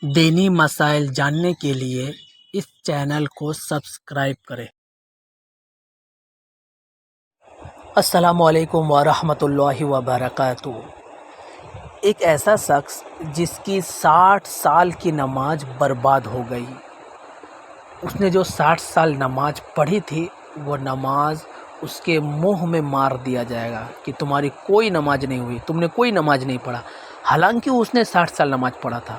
دینی مسائل جاننے کے لیے اس چینل کو سبسکرائب کریں۔ السلام علیکم ورحمۃ اللہ وبرکاتہ۔ ایک ایسا شخص جس کی 60 سال کی نماز برباد ہو گئی، اس نے جو 60 سال نماز پڑھی تھی وہ نماز اس کے منہ میں مار دیا جائے گا کہ تمہاری کوئی نماز نہیں ہوئی، تم نے کوئی نماز نہیں پڑھا، حالانکہ اس نے 60 سال نماز پڑھا تھا۔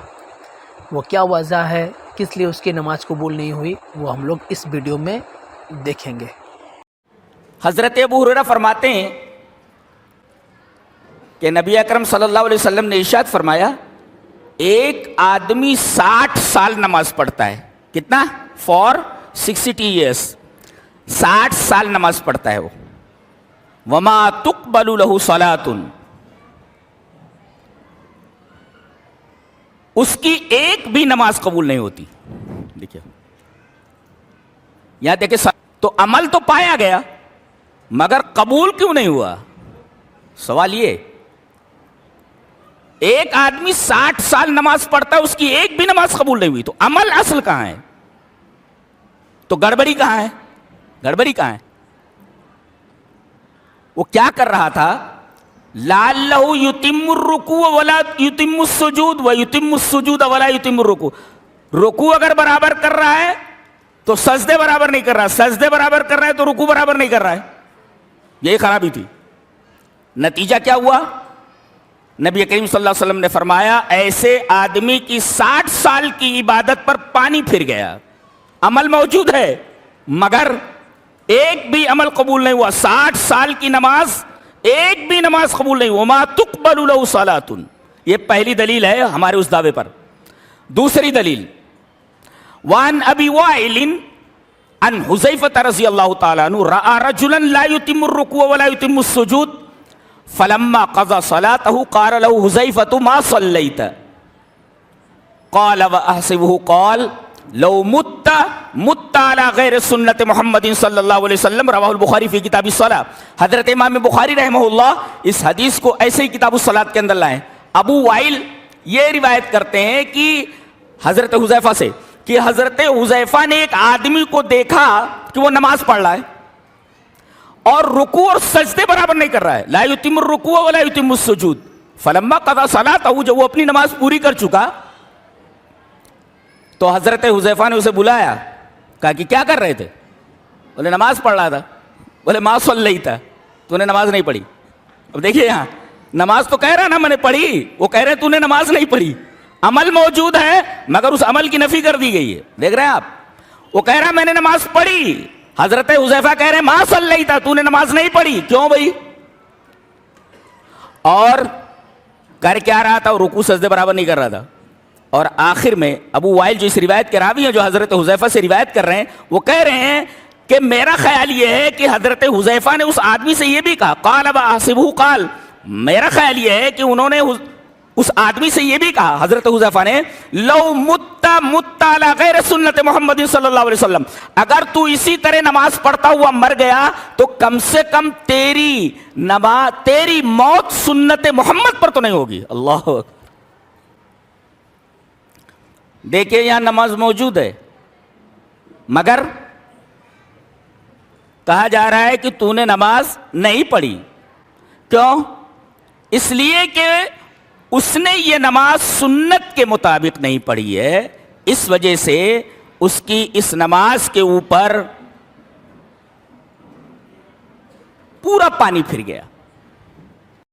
وہ کیا وجہ ہے، کس لیے اس کی نماز قبول نہیں ہوئی، وہ ہم لوگ اس ویڈیو میں دیکھیں گے۔ حضرت ابو ہریرہ فرماتے ہیں کہ نبی اکرم صلی اللہ علیہ وسلم نے ارشاد فرمایا، ایک آدمی 60 سال نماز پڑھتا ہے، کتنا؟ فار 60 ایئرس، 60 سال نماز پڑھتا ہے وہ، وما تقبل له صلاۃ، اس کی ایک بھی نماز قبول نہیں ہوتی۔ دیکھیے یہاں دیکھیں، تو عمل تو پایا گیا مگر قبول کیوں نہیں ہوا؟ سوال یہ، ایک آدمی 60 سال نماز پڑھتا ہے، اس کی ایک بھی نماز قبول نہیں ہوئی، تو عمل اصل کہاں ہے؟ تو گڑبڑی کہاں ہے؟ گڑبڑی کہاں ہے؟ وہ کیا کر رہا تھا؟ لعلہ یتم الرکوع ولا یتم السجود ویتم السجود ولا یتم الرکوع، رکوع اگر برابر کر رہا ہے تو سجدے برابر نہیں کر رہا، سجدے برابر کر رہا ہے تو رکوع برابر نہیں کر رہا ہے۔ یہی خرابی تھی۔ نتیجہ کیا ہوا؟ نبی کریم صلی اللہ علیہ وسلم نے فرمایا، ایسے آدمی کی 60 سال کی عبادت پر پانی پھر گیا، عمل موجود ہے مگر ایک بھی عمل قبول نہیں ہوا، 60 سال کی نماز ایک بھی نماز قبول نہیں، وما تقبل له صلاۃ۔ یہ پہلی دلیل ہے ہمارے اس دعوے پر۔ دوسری دلیل، وان ابی وائل ان حذیفہ رضی اللہ تعالی عنہ رأى رجلا لا يتم الركوع ولا يتم السجود فلما قضى صلاته قال له حذیفہ ما صلیت قال واحسبه قال لو مت على غیر سنت محمد صلی اللہ علیہ وسلم، رواہ البخاری فی کتاب الصلاۃ۔ حضرت امام بخاری رحمہ اللہ اس حدیث کو ایسے ہی کتاب الصلاۃ کے اندر لائیں۔ ابو وائل یہ روایت کرتے ہیں کہ حضرت حذیفہ سے کہ حضرت حذیفہ نے ایک آدمی کو دیکھا کہ وہ نماز پڑھ رہا ہے اور رکوع اور سجدے برابر نہیں کر رہا ہے، لا یتم الرکوع ولا یتم السجود، فلما قضى صلاته، جب وہ اپنی نماز پوری کر چکا تو حضرت حذیفہ نے اسے بلایا، کہا کہ کیا کر رہے تھے؟ بولے نماز پڑھ رہا تھا۔ بولے ما صلیت، تو نے نماز نہیں پڑھی۔ اب دیکھیے یہاں نماز تو کہہ رہا نا میں نے پڑھی، وہ کہہ رہے تو نے نماز نہیں پڑھی، عمل موجود ہے مگر اس عمل کی نفی کر دی گئی ہے۔ دیکھ رہے ہیں آپ، وہ کہہ رہا میں نے نماز پڑھی، حضرت حذیفہ کہہ رہے ما صلیت، تو نے نماز نہیں پڑھی، کیوں بھائی؟ اور کر کیا رہا تھا؟ رکوع سجدے برابر نہیں کر رہا تھا۔ اور آخر میں ابو وائل جو اس روایت کے راوی ہیں، جو حضرت حذیفہ سے روایت کر رہے ہیں، وہ کہہ رہے ہیں کہ میرا خیال یہ ہے کہ حضرت حذیفہ نے اس آدمی سے یہ بھی کہا، قال واحسبہ قال، میرا خیال یہ ہے کہ انہوں نے اس آدمی سے یہ بھی کہا، حضرت حذیفہ نے، لو مت علی غیر سنت محمد صلی اللہ علیہ وسلم، اگر تو اسی طرح نماز پڑھتا ہوا مر گیا تو کم سے کم تیری موت سنت محمد پر تو نہیں ہوگی۔ اللہ اکبر۔ دیکھیں یہاں نماز موجود ہے مگر کہا جا رہا ہے کہ تو نے نماز نہیں پڑھی، کیوں؟ اس لیے کہ اس نے یہ نماز سنت کے مطابق نہیں پڑھی ہے، اس وجہ سے اس کی اس نماز کے اوپر پورا پانی پھر گیا۔